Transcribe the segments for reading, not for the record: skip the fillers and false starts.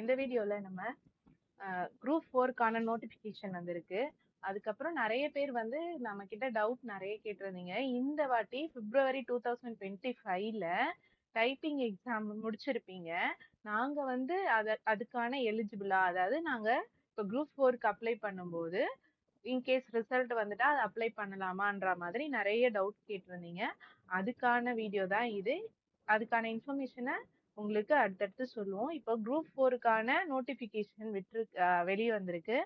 இந்த வீடியோல நம்ம குரூப் 4க்கான நோட்டிபிகேஷன் வந்திருக்கு. அதுக்கப்புறம் நிறைய பேர் வந்து நம்ம கிட்ட டவுட் நிறைய கேட்டிருந்தீங்க. இந்த வாட்டி பிப்ரவரி 2025ல டைப்பிங் எக்ஸாம் முடிச்சிருப்பீங்க. நாங்க வந்து அதுக்கான எலிஜிபிளா, அதாவது நாங்க இப்போ குரூப் 4க்கு அப்ளை பண்ணும்போது இன்கேஸ் ரிசல்ட் வந்துட்டா அதை அப்ளை பண்ணலாமான்ற மாதிரி நிறைய டவுட் கேட்டிருந்தீங்க. அதுக்கான வீடியோ தான் இது. அதுக்கான இன்ஃபர்மேஷனை உங்களுக்கு அடுத்தடுத்து சொல்லுவோம். இப்போ குரூப் 4க்கான நோட்டிபிகேஷன் வெளியே வந்திருக்கு.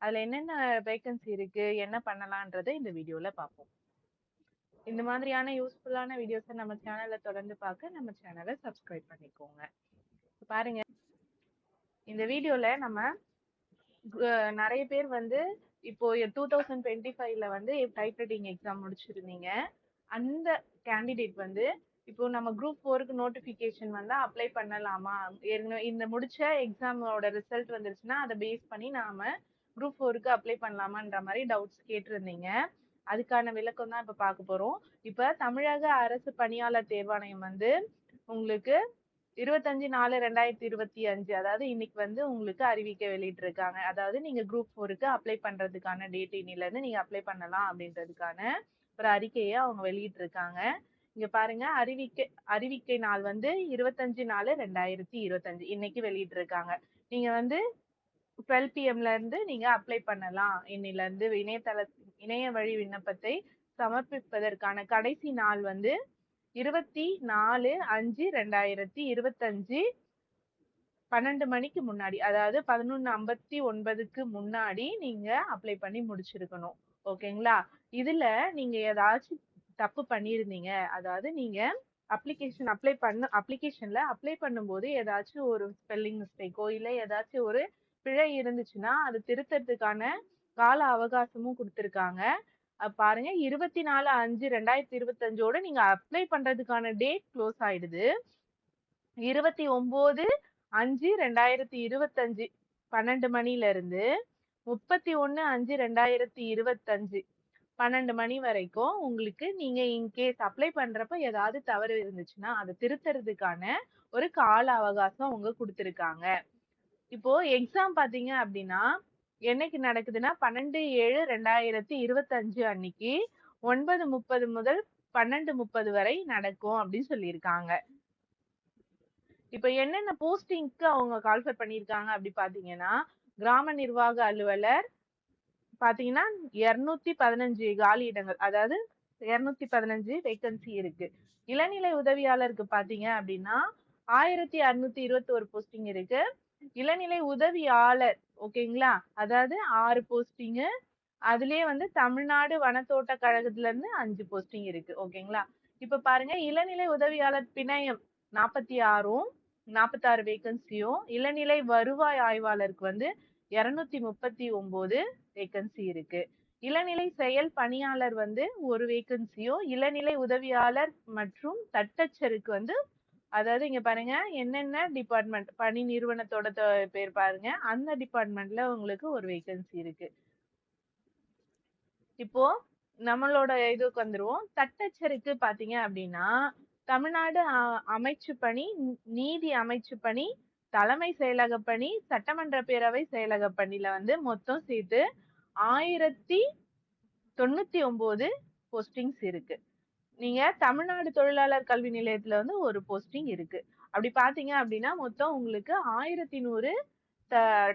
அதுல என்னென்ன வேகன்சி இருக்கு, என்ன பண்ணலான்றதை இந்த வீடியோல பார்ப்போம். இந்த மாதிரியான யூஸ்ஃபுல்லான வீடியோஸை நம்ம சேனல்ல தொடர்ந்து பார்க்க நம்ம சேனலை சப்ஸ்கிரைப் பண்ணிக்கோங்க. பாருங்க, இந்த வீடியோல நம்ம நிறைய பேர் வந்து இப்போ 2025ல வந்து டைப்ரைட்டிங் எக்ஸாம் முடிச்சிருந்தீங்க. அந்த கேண்டிடேட் வந்து இப்போ நம்ம குரூப் 4க்கு நோட்டிபிகேஷன் வந்தா அப்ளை பண்ணலாமா, இந்த முடிச்ச எக்ஸாமோட ரிசல்ட் வந்துருச்சுன்னா அதை பேஸ் பண்ணி நாம குரூப் 4க்கு அப்ளை பண்ணலாமான்ற மாதிரி டவுட்ஸ் கேட்டிருந்தீங்க. அதுக்கான விளக்கம் தான் இப்ப பார்க்க போறோம். இப்ப தமிழக அரசு பணியாளர் தேர்வாணையம் வந்து உங்களுக்கு 25/4/2025, அதாவது இன்னைக்கு வந்து உங்களுக்கு அறிவிக்கை வெளியிட்டு இருக்காங்க. அதாவது நீங்க குரூப் 4க்கு அப்ளை பண்றதுக்கான டேட் இன்னில இருந்து நீங்க அப்ளை பண்ணலாம் அப்படின்றதுக்கான ஒரு அறிக்கையை அவங்க வெளியிட்டு இருக்காங்க. இங்க பாருங்க, அறிவிக்கை நாள் வந்து 25/4/2025 இன்னைக்கு வெளியிட்டு இருக்காங்க. நீங்க வந்து 12 PM இருந்து நீங்க அப்ளை பண்ணலாம். இன்னில இருந்து இணைய வழி விண்ணப்பத்தை சமர்ப்பிப்பதற்கான கடைசி நாள் வந்து 24/5/2025 12 மணிக்கு முன்னாடி, அதாவது 11:59க்கு முன்னாடி நீங்க அப்ளை பண்ணி முடிச்சிருக்கணும். ஓகேங்களா? இதுல நீங்க ஏதாச்சும் தப்பு பண்ணிருந்தீங்க, அதாவது நீங்க அப்ளிகேஷன்ல அப்ளை பண்ணும்போது ஏதாச்சும் ஒரு ஸ்பெல்லிங் மிஸ்டேக்கோ இல்ல ஏதாச்சும் ஒரு பிழை இருந்துச்சுன்னா அது திருத்தறதுக்கான கால அவகாசமும் கொடுத்திருக்காங்க. பாருங்க, 24/5/2025 நீங்க அப்ளை பண்றதுக்கான டேட் க்ளோஸ் ஆயிடுது. 29/5/2025 12 மணில இருந்து 31/5/2025 12 மணி வரைக்கும் உங்களுக்கு நீங்க இன்கேஸ் அப்ளை பண்றப்ப ஏதாவது தவறு இருந்துச்சுன்னா அதை திருத்தறதுக்கான ஒரு கால அவகாசம் அவங்க கொடுத்திருக்காங்க. இப்போ எக்ஸாம் பாத்தீங்க அப்படின்னா என்னைக்கு நடக்குதுன்னா 12/7/2025 அன்னைக்கு 9:30 முதல் 12:30 வரை நடக்கும் அப்படின்னு சொல்லியிருக்காங்க. இப்ப என்னென்ன போஸ்டிங்க்கு அவங்க கால்ஃபர் பண்ணியிருக்காங்க அப்படி பாத்தீங்கன்னா, கிராம நிர்வாக அலுவலர் பாத்தீங்கன்னா 215 காலி இடங்கள், அதாவது 215 வேகன்சி இருக்கு. இளநிலை உதவியாளருக்கு பாத்தீங்க அப்படின்னா 1621 போஸ்டிங் இருக்கு. இளநிலை உதவியாளர், ஓகேங்களா, அதாவது 6 போஸ்டிங். அதுலயே வந்து தமிழ்நாடு வனத்தோட்ட கழகத்துல இருந்து 5 போஸ்டிங் இருக்கு. ஓகேங்களா? இப்ப பாருங்க, இளநிலை உதவியாளர் பிணையம் 46 வேகன்சியும், இளநிலை வருவாய் ஆய்வாளருக்கு வந்து 239 வேகன்சி இருக்கு. இளநிலை செயல் பணியாளர் வந்து ஒரு வேகன்சியும், இளநிலை உதவியாளர் மற்றும் தட்டச்சருக்கு வந்து, அதாவது இங்க பாருங்க என்னென்ன டிபார்ட்மெண்ட் பணி நிறுவனத்தோட பேர் பாருங்க, அந்த டிபார்ட்மெண்ட்ல உங்களுக்கு ஒரு வேகன்சி இருக்கு. இப்போ நம்மளோட இதுக்கு வந்துருவோம். தட்டச்சருக்கு பாத்தீங்க அப்படின்னா தமிழ்நாடு அமைச்சு பணி, நீதி அமைச்சு பணி, தலைமை செயலக பணி, சட்டமன்ற பேரவை செயலக பணியில வந்து மொத்தம் சேர்த்து 1099 போஸ்டிங்ஸ் இருக்கு. நீங்க தமிழ்நாடு தொழிலாளர் கல்வி நிலையத்துல வந்து ஒரு போஸ்டிங் இருக்கு. அப்படி பாத்தீங்க அப்படின்னா மொத்தம் உங்களுக்கு 1100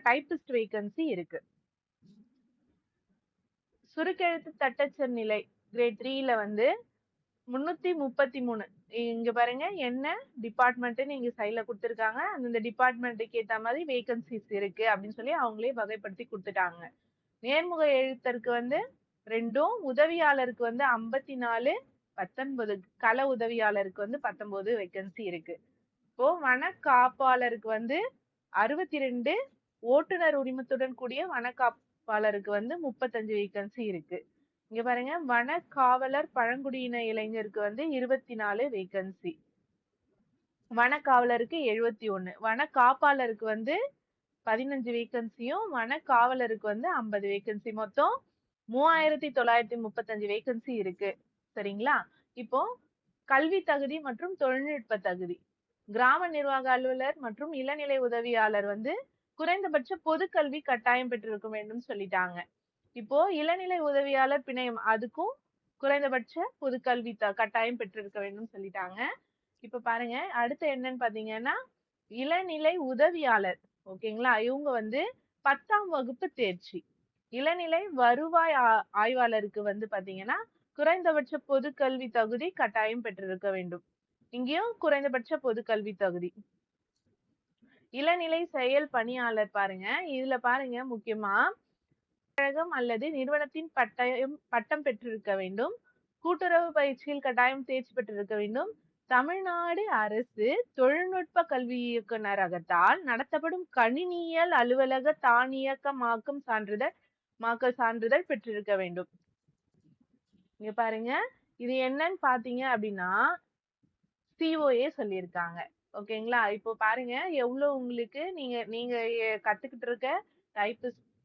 டைபிஸ்ட் வேகன்சி இருக்கு. சுருக்கெழுத்து தட்டச்சர் நிலை கிரேட் 3ல வந்து 333. இங்க பாருங்க என்ன டிபார்ட்மெண்ட் இங்க சைட்ல கொடுத்திருக்காங்க. அந்த டிபார்ட்மெண்ட்டுக்கு ஏத்த மாதிரி வேகன்சிஸ் இருக்கு அப்படின்னு சொல்லி அவங்களே வகைப்படுத்தி கொடுத்துட்டாங்க. நேர்முக எழுத்தருக்கு வந்து 2, உதவியாளருக்கு வந்து 54, 19, கள உதவியாளருக்கு வந்து 19 வேகன்சி இருக்கு. இப்போ வன காப்பாளருக்கு வந்து 62, ஓட்டுநர் உரிமத்துடன் கூடிய வன காப்பாளருக்கு வந்து 35 வேகன்சி இருக்கு. இங்க பாருங்க, வன காவலர் பழங்குடியின இளைஞருக்கு வந்து 24 வேகன்சி, வன காவலருக்கு 71, வன காப்பாளருக்கு வந்து 15 வேகன்சியும், வன காவலருக்கு வந்து 50 வேகன்சி, மொத்தம் 3935 வேகன்சி இருக்கு. சரிங்களா? இப்போ கல்வி தகுதி மற்றும் தொழில்நுட்ப தகுதி, கிராம நிர்வாக அலுவலர் மற்றும் இளநிலை உதவியாளர் வந்து குறைந்தபட்ச பொது கல்வி கட்டாயம் பெற்றிருக்க வேண்டும் சொல்லிட்டாங்க. இப்போ இளநிலை உதவியாளர் பிணையம் அதுக்கும் குறைந்தபட்ச பொது கல்வி கட்டாயம் பெற்றிருக்க வேண்டும் சொல்லிட்டாங்க. இப்ப பாருங்க அடுத்து என்னன்னு பாத்தீங்கன்னா இளநிலை உதவியாளர். ஓகேங்களா, இவங்க வந்து 10ஆம் வகுப்பு தேர்ச்சி. இளநிலை வருவாய் ஆய்வாளருக்கு வந்து பாத்தீங்கன்னா குறைந்தபட்ச பொது கல்வி தகுதி கட்டாயம் பெற்றிருக்க வேண்டும். இங்கேயும் குறைந்தபட்ச பொது கல்வி தகுதி. இளநிலை செயல் பணியாளர் பாருங்க, இதுல பாருங்க முக்கியமா கழகம் அல்லது நிறுவனத்தின் பட்டம் பெற்றிருக்க வேண்டும். கூட்டுறவு பயிற்சியில் கட்டாயம் தேர்ச்சி பெற்றிருக்க வேண்டும். தமிழ்நாடு அரசு தொழில்நுட்ப கல்வி இயக்குநரகத்தால் நடத்தப்படும் கணினியியல் அலுவலக தானியக்கமாக்கும் சான்றிதழ் பெற்றிருக்க வேண்டும். இங்க பாருங்க, இது என்னன்னு பாத்தீங்க அப்படின்னா COA சொல்லியிருக்காங்க. ஓகேங்களா, இப்போ பாருங்க எவ்வளவு உங்களுக்கு நீங்க கத்துக்கிட்டு இருக்க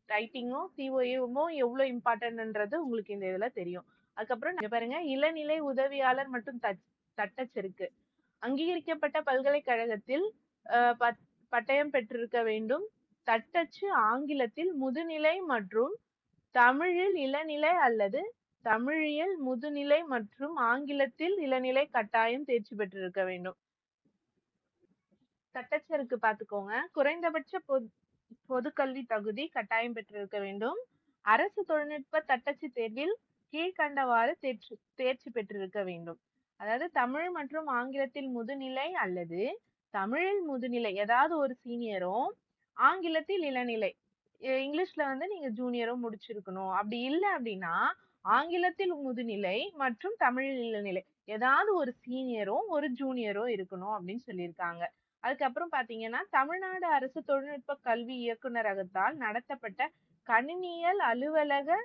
டைப்பிங்கும் COA-வும் எவ்வளவு இம்பார்ட்டன்ட்ன்றது உங்களுக்கு இந்த இதுல தெரியும். அதுக்கப்புறம் இங்க பாருங்க இளநிலை உதவியாளர் மற்றும் தட்டச்சிற்கு அங்கீகரிக்கப்பட்ட பல்கலைக்கழகத்தில் பட்டயம் பெற்றிருக்க வேண்டும். தட்டச்சு ஆங்கிலத்தில் முதுநிலை மற்றும் தமிழில் இளநிலை அல்லது தமிழியல் முதுநிலை மற்றும் ஆங்கிலத்தில் இளநிலை கட்டாயம் தேர்ச்சி பெற்றிருக்க வேண்டும். தட்டச்சருக்கு பாத்துக்கோங்க, குறைந்தபட்ச பொது கல்வி தகுதி கட்டாயம் பெற்றிருக்க வேண்டும். அரசு தொழில்நுட்ப தட்டச்சு தேர்வில் கீழ்கண்டவாறு தேர்ச்சி பெற்றிருக்க வேண்டும். அதாவது தமிழ் மற்றும் ஆங்கிலத்தில் முதுநிலை அல்லது தமிழில் முதுநிலை ஏதாவது ஒரு சீனியரும் ஆங்கிலத்தில் இளநிலை இங்கிலீஷ்ல வந்து நீங்க ஜூனியரும் முடிச்சிருக்கணும். அப்படி இல்லை அப்படின்னா ஆங்கிலத்தில் முதுநிலை மற்றும் தமிழில் இளநிலை ஏதாவது ஒரு சீனியரும் ஒரு ஜூனியரும் இருக்கணும் அப்படின்னு சொல்லியிருக்காங்க. அதுக்கப்புறம் பாத்தீங்கன்னா தமிழ்நாடு அரசு தொழில்நுட்ப கல்வி இயக்குநரகத்தால் நடத்தப்பட்ட கணினியல் அலுவலக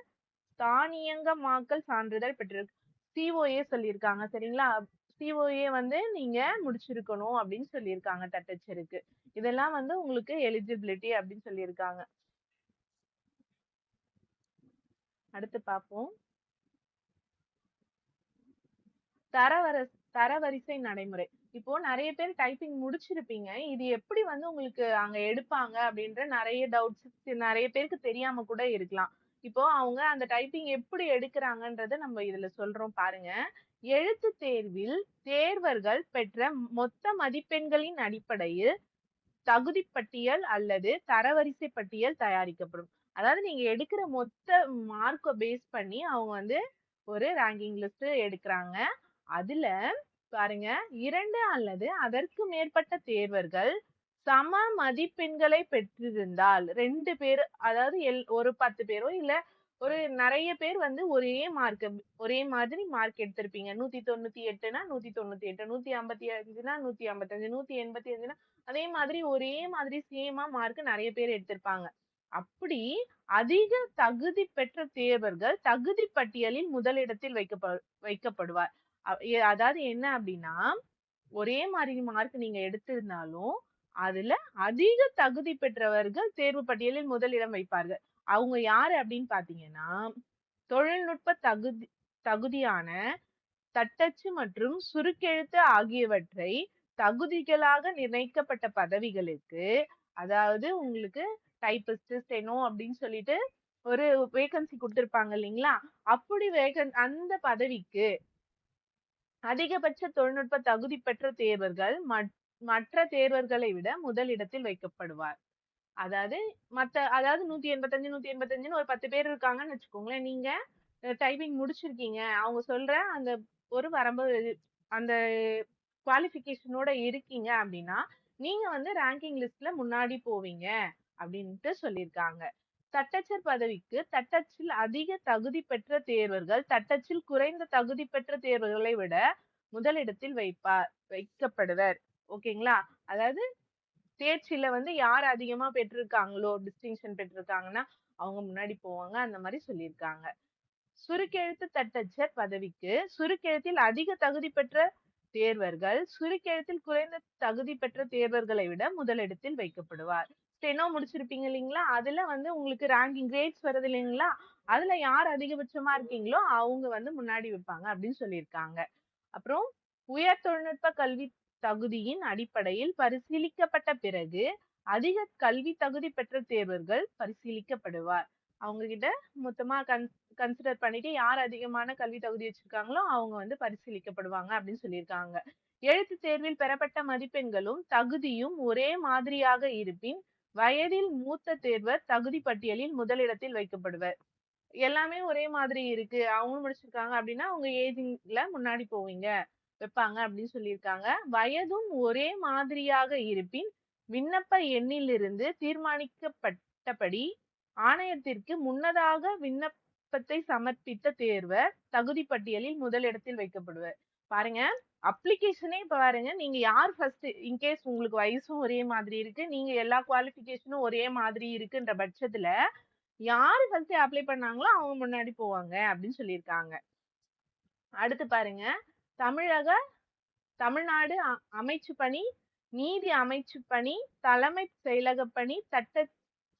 தானியங்கமாக்கல் சான்றிதழ் பெற்றிருக்கு. COA சொல்லியிருக்காங்க. சரிங்களா, COA வந்து நீங்க முடிச்சிருக்கணும் அப்படின்னு சொல்லியிருக்காங்க தட்டச்சருக்கு. இதெல்லாம் வந்து உங்களுக்கு எலிஜிபிலிட்டி அப்படின்னு சொல்லியிருக்காங்க. அடுத்து பார்ப்போம் தரவரிசை நடைமுறை. இப்போ நிறைய பேர் டைப்பிங் முடிச்சிருப்பீங்க, இது எப்படி வந்து உங்களுக்கு அங்க எடுப்பாங்க அப்படின்ற நிறைய டவுட்ஸ் நிறைய பேருக்கு தெரியாம கூட இருக்கலாம். இப்போ அவங்க அந்த டைப்பிங் எப்படி எடுக்கிறாங்கன்றத நம்ம இதுல சொல்றோம் பாருங்க. எழுத்து தேர்வில் தேர்வர்கள் பெற்ற மொத்த மதிப்பெண்களின் அடிப்படையில் தகுதி பட்டியல் அல்லது தரவரிசை பட்டியல் தயாரிக்கப்படும். அதாவது நீங்க எடுக்கிற மொத்த மார்க்கை பேஸ் பண்ணி அவங்க வந்து ஒரு ரேங்கிங் லிஸ்ட் எடுக்கிறாங்க. அதுல பாருங்க 2 அல்லது அதற்கு மேற்பட்ட தேர்வர்கள் சம மதிப்பெண்களை பெற்றிருந்தால் 2 பேர், அதாவது ஒரு 10 பேரோ இல்ல ஒரு நிறைய பேர் வந்து ஒரே மாதிரி மார்க் எடுத்திருப்பீங்க. 198னா 198, 155னா 155, 185னா அதே மாதிரி ஒரே மாதிரி சேமா மார்க் நிறைய பேர் எடுத்திருப்பாங்க. அப்படி அதிக தகுதி பெற்ற தேர்வர்கள் தகுதி பட்டியலில் முதலிடத்தில் வைக்கப்படுவார். அதாவது என்ன அப்படின்னா ஒரே மாதிரி மார்க் நீங்க எடுத்திருந்தாலும் அதுல அதிக தகுதி பெற்றவர்கள் தேர்வு பட்டியலில் முதலிடம் வைப்பார்கள். அவங்க யாரு அப்படின்னு பாத்தீங்கன்னா தொழில்நுட்ப தகுதியான தட்டச்சு மற்றும் சுருக்கெழுத்து ஆகியவற்றை தகுதிகளாக நிர்ணயிக்கப்பட்ட பதவிகளுக்கு, அதாவது உங்களுக்கு டைப்பிஸ்ட், ஸ்டெனோ அப்படின்னு சொல்லிட்டு ஒரு வேகன்சி கொடுத்திருப்பாங்க இல்லைங்களா, அப்படி அந்த பதவிக்கு அதிகபட்ச தொழில்நுட்ப தகுதி பெற்ற தேர்வர்கள் மற்ற தேர்வர்களை விட முதலிடத்தில் வைக்கப்படுவார். அதாவது 185 185ன்னு ஒரு 10 பேர் இருக்காங்கன்னு வச்சுக்கோங்களேன். நீங்க டைப்பிங் முடிச்சிருக்கீங்க, அவங்க சொல்ற அந்த ஒரு வரம்பு அந்த குவாலிஃபிகேஷனோட இருக்கீங்க அப்படின்னா நீங்க வந்து ரேங்கிங் லிஸ்ட்ல முன்னாடி போவீங்க அப்படின்ட்டு சொல்லியிருக்காங்க. தட்டச்சர் பதவிக்கு தட்டச்சில் அதிக தகுதி பெற்ற தேர்வர்கள் தட்டச்சில் குறைந்த தகுதி பெற்ற தேர்வர்களை விட முதலிடத்தில் வைக்கப்படுவர். ஓகேங்களா, அதாவது தேர்ச்சியில வந்து யார் அதிகமா பெற்றிருக்காங்களோ, டிஸ்டிங்ஷன் பெற்றிருக்காங்கன்னா அவங்க முன்னாடி போவாங்க, அந்த மாதிரி சொல்லியிருக்காங்க. சுருக்கெழுத்து தட்டச்சர் பதவிக்கு சுருக்கெழுத்தில் அதிக தகுதி பெற்ற தேர்வர்கள் சுருக்கெழுத்தில் குறைந்த தகுதி பெற்ற தேர்வர்களை விட முதலிடத்தில் வைக்கப்படுவார். ஸ்டெனோ முடிச்சிருப்பீங்க இல்லைங்களா, அதுல வந்து உங்களுக்கு ரேங்கிங் கிரேட்ஸ் வருது இல்லைங்களா, அதுல யார் அதிகபட்சமா இருக்கீங்களோ அவங்க வந்து முன்னாடி வைப்பாங்க அப்படின்னு சொல்லியிருக்காங்க. அப்புறம் உயர் தொழில்நுட்ப கல்வி தகுதியின் அடிப்படையில் பரிசீலிக்கப்பட்ட பிறகு அதிக கல்வி தகுதி பெற்ற தேர்வர்கள் பரிசீலிக்கப்படுவார். அவங்க கிட்ட மொத்தமா கன்சிடர் பண்ணிட்டு யார் அதிகமான கல்வி தகுதி வச்சிருக்காங்களோ அவங்க வந்து பரிசீலிக்கப்படுவாங்க அப்படின்னு சொல்லியிருக்காங்க. எழுத்து தேர்வில் பெறப்பட்ட மதிப்பெண்களும் தகுதியும் ஒரே மாதிரியாக இருப்பின் வயதில் மூத்த தேர்வர் தகுதி பட்டியலில் முதலிடத்தில் வைக்கப்படுவர். எல்லாமே ஒரே மாதிரி இருக்கு, அவங்களும் முடிச்சிருக்காங்க அப்படின்னா அவங்க ஏஜிங்ல முன்னாடி போவீங்க வைப்பாங்க அப்படின்னு சொல்லியிருக்காங்க. வயதும் ஒரே மாதிரியாக இருப்பின் விண்ணப்ப எண்ணிலிருந்து தீர்மானிக்கப்பட்டபடி ஆணையத்திற்கு முன்னதாக விண்ணப்பத்தை சமர்ப்பித்த தேர்வர் தகுதி பட்டியலில் முதலிடத்தில் வைக்கப்படுவர். பாருங்க, அப்ளிகேஷனே இப்ப பாருங்க, நீங்க யார் ஃபர்ஸ்ட், இன்கேஸ் உங்களுக்கு வயசும் ஒரே மாதிரி இருக்கு, நீங்க எல்லா குவாலிஃபிகேஷனும் ஒரே மாதிரி இருக்குன்ற பட்சத்துல யாரு ஃபர்ஸ்ட் அப்ளை பண்ணாங்களோ அவங்க முன்னாடி போவாங்க அப்படின்னு சொல்லியிருக்காங்க. அடுத்து பாருங்க, தமிழ்நாடு அமைச்சு பணி, நீதி அமைச்சு பணி, தலைமை செயலக பணி,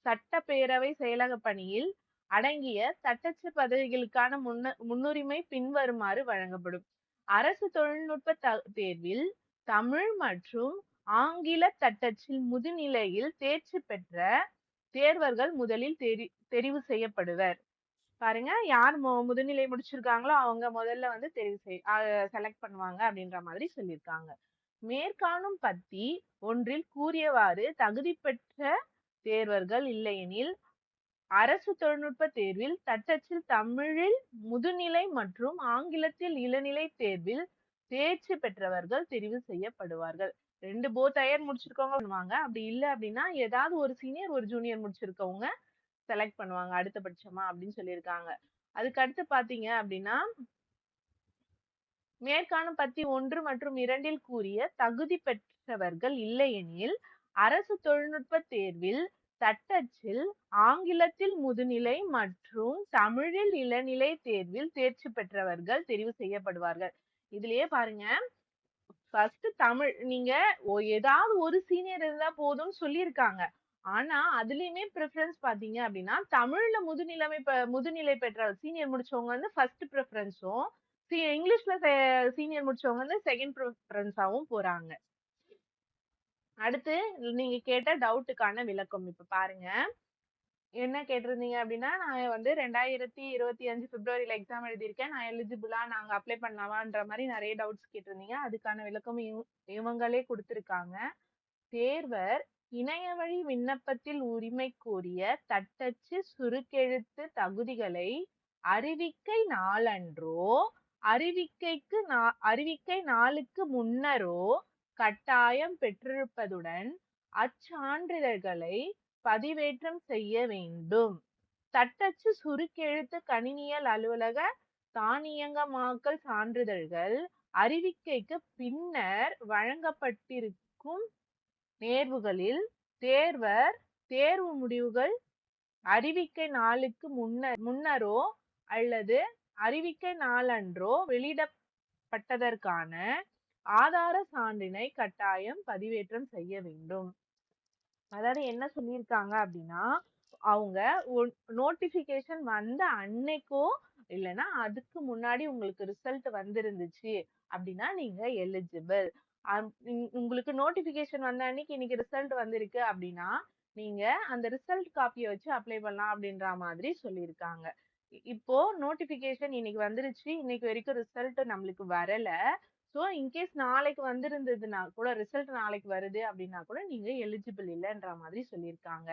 சட்டப்பேரவை செயலக பணியில் அடங்கிய தட்டச்சு பதவிகளுக்கான முன்னுரிமை பின்வருமாறு வழங்கப்படும். அரசு தொழில்நுட்ப தேர்வில் தமிழ் மற்றும் ஆங்கில தட்டச்சில் முதுநிலையில் தேர்ச்சி பெற்ற தேர்வர்கள் முதலில் தெரிவு செய்யப்படுவர். பாருங்க, யார் முதுநிலை முடிச்சிருக்காங்களோ அவங்க முதல்ல வந்து செலக்ட் பண்ணுவாங்க அப்படின்ற மாதிரி சொல்லியிருக்காங்க. மேற்காணும் பத்தி ஒன்றில் கூறியவாறு தகுதி பெற்ற தேர்வர்கள் இல்லையெனில் அரசு தொழில்நுட்ப தேர்வில் தட்டச்சில் தமிழில் முதுநிலை மற்றும் ஆங்கிலத்தில் இளநிலை தேர்வில் தேர்ச்சி பெற்றவர்கள் தெரிவு செய்யப்படுவார்கள். 2 போத் ஹையர் முடிச்சிருக்கவங்க பண்ணுவாங்க. அப்படி இல்லை அப்படின்னா ஏதாவது ஒரு சீனியர் ஒரு ஜூனியர் முடிச்சிருக்கவங்க செலக்ட் பண்ணுவாங்க அடுத்தபட்சமா அப்படின்னு சொல்லியிருக்காங்க. அதுக்கு அடுத்து பாத்தீங்க அப்படின்னா, மேற்காணும் பத்தி 1 மற்றும் 2 கூறிய தகுதி பெற்றவர்கள் இல்லையெனில் அரசு தொழில்நுட்ப தேர்வில் தட்டச்சில் ஆங்கிலத்தில் முதுநிலை மற்றும் தமிழில் இளநிலை தேர்வில் தேர்ச்சி பெற்றவர்கள் தெரிவு செய்யப்படுவார்கள். இதுலயே பாருங்க, ஃபர்ஸ்ட் தமிழ், நீங்க ஏதாவது ஒரு சீனியர் இருந்தா போதும்னு சொல்லியிருக்காங்க. ஆனா அதுலயுமே ப்ரிஃபரன்ஸ் பாத்தீங்க அப்படின்னா தமிழ்ல முதுநிலை பெற்ற சீனியர் முடிச்சவங்க வந்து ஃபர்ஸ்ட் ப்ரிஃபரன்ஸும், இங்கிலீஷ்ல சீனியர் முடிச்சவங்க வந்து செகண்ட் ப்ரிஃபரன்ஸாவும் போறாங்க. அடுத்து நீங்க கேட்ட டவுட்டுக்கான விளக்கம் இப்ப பாருங்க. என்ன கேட்டிருந்தீங்க அப்படின்னா, நான் வந்து 2025 பிப்ரவரியில எக்ஸாம் எழுதியிருக்கேன், நான் எலிஜிபிளா, நாங்க அப்ளை பண்ணலாமான்ற மாதிரி நிறைய டவுட்ஸ் கேட்டிருந்தீங்க. அதுக்கான விளக்கம் இவங்களே கொடுத்திருக்காங்க. தேர்வர் இணையவழி விண்ணப்பத்தில் உரிமை கோரிய தட்டச்சு சுருக்கெழுத்து தகுதிகளை அறிவிக்கை நாளன்றோ அறிவிக்கை நாளுக்கு முன்னரோ கட்டாயம் பெற்றிருப்பதுடன் அச்சான்றிதழ்களை பதிவேற்றம் செய்ய வேண்டும். தட்டச்சு சுருக்கெழுத்து கணினியல் அலுவலக தானியங்கமாக்கல் சான்றிதழ்கள் அறிவிக்கைக்கு பின்னர் வழங்கப்பட்டிருக்கும் நேர்வுகளில் தேர்வர் தேர்வு முடிவுகள் அறிவிக்கை நாளுக்கு முன்னரோ அல்லது அறிவிக்கை நாளன்றோ வெளியிடப்பட்டதற்கான ஆதார சான்றினை கட்டாயம் பதிவேற்றம் செய்ய வேண்டும். அதாவது என்ன சொல்லியிருக்காங்க அப்படின்னா, அவங்க நோட்டிபிகேஷன் வந்த அன்னைக்கோ இல்லைன்னா அதுக்கு முன்னாடி உங்களுக்கு ரிசல்ட் வந்திருந்துச்சு அப்படின்னா நீங்க எலிஜிபிள். உங்களுக்கு நோட்டிபிகேஷன் வந்த அன்னைக்கு இன்னைக்கு ரிசல்ட் வந்திருக்கு அப்படின்னா நீங்க அந்த ரிசல்ட் காப்பியை வச்சு அப்ளை பண்ணலாம் அப்படின்ற மாதிரி சொல்லியிருக்காங்க. இப்போ நோட்டிபிகேஷன் இன்னைக்கு வந்துருச்சு, இன்னைக்கு வரைக்கும் ரிசல்ட் நம்மளுக்கு வரல. ஸோ இன்கேஸ் நாளைக்கு வந்திருந்ததுன்னா கூட, ரிசல்ட் நாளைக்கு வருது அப்படின்னா கூட நீங்க எலிஜிபிள் இல்லைன்ற மாதிரி சொல்லியிருக்காங்க.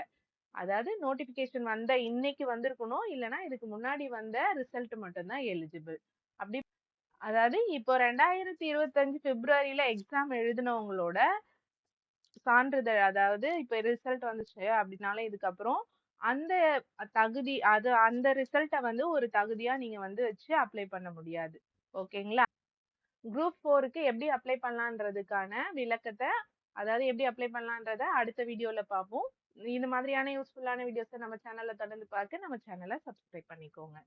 அதாவது நோட்டிபிகேஷன் வந்த இன்னைக்கு வந்திருக்கணும், இல்லைன்னா இதுக்கு முன்னாடி வந்த ரிசல்ட் மட்டும்தான் எலிஜிபிள். அப்படி அதாவது இப்போ 2025 பிப்ரவரியில எக்ஸாம் எழுதினவங்களோட சான்றிதழ், அதாவது இப்ப ரிசல்ட் வந்துச்சு அப்படின்னால இதுக்கப்புறம் அந்த தகுதி, அந்த ரிசல்ட்டை வந்து ஒரு தகுதியா நீங்க வந்து வச்சு அப்ளை பண்ண முடியாது. ஓகேங்களா? குரூப் 4க்கு எப்படி அப்ளை பண்ணலான்றதுக்கான விளக்கத்தை, அதாவது எப்படி அப்ளை பண்ணலான்றத அடுத்த வீடியோல பார்ப்போம். இந்த மாதிரியான யூஸ்ஃபுல்லான வீடியோஸை நம்ம சேனல்ல தொடர்ந்து பார்க்க நம்ம சேனலை சப்ஸ்கிரைப் பண்ணிக்கோங்க.